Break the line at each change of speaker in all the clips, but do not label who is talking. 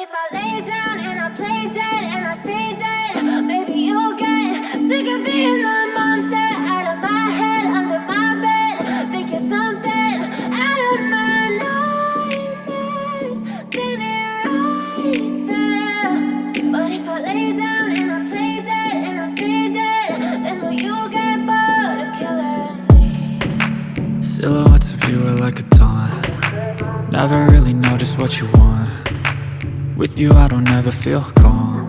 if I lay down and I play dead and I stay dead, maybe you'll get sick of being the monster out of my head, under my bed. Think you're something out of my nightmares, standing right there. But if I lay down and I play dead and I stay dead, then will you get bored of killing me?
Silhouettes of you are like a taunt. Never really know just what you want. With you I don't ever feel calm.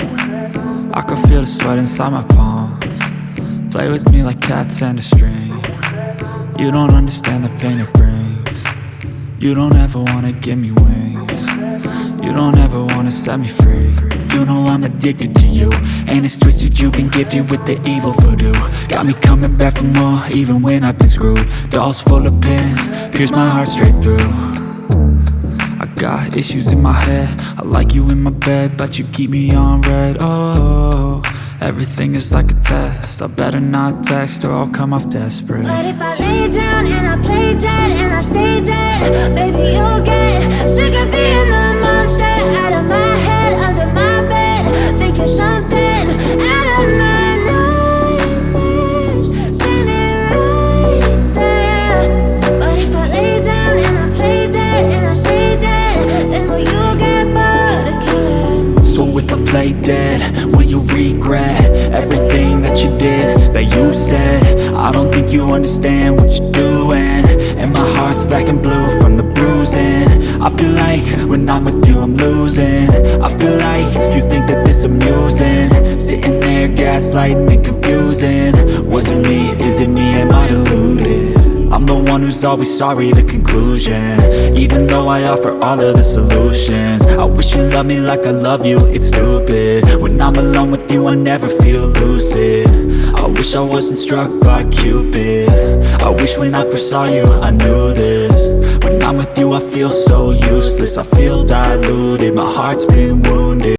I can feel the sweat inside my palms. Play with me like cats and a string. You don't understand the pain it brings. You don't ever wanna give me wings. You don't ever wanna set me free. You know I'm addicted to you, and it's twisted, you've been gifted with the evil voodoo. Got me coming back for more, even when I've been screwed. Dolls full of pins, pierce my heart straight through. I got issues in my head, I like you in my bed, but you keep me on red. Oh, everything is like a test, I better not text or I'll come off desperate.
But if I lay down and I play dead and I stay dead, baby you'll get sick of being the monster out of my head, under my bed. Think you're something out of my nightmares, standing right there. But if I lay down and I play dead and I stay dead, then will you get bored of killing me?
So if I play dead, will you regret everything that you did, that you said? I don't think you understand what you're doing, and my heart's black and blue from the bruising. I feel like when I'm with you I'm losing. I feel like you think that this amusing, sitting there gaslighting and confusing. Was it me? Is it me? Am I deluded? I'm the one who's always sorry, the conclusion, even though I offer all of the solutions. I wish you loved me like I love you, it's stupid. When I'm alone with you I never feel lucid. I wish I wasn't struck by Cupid. I wish when I first saw you I knew this. When I'm with you I feel so useless, I feel diluted, my heart's been wounded.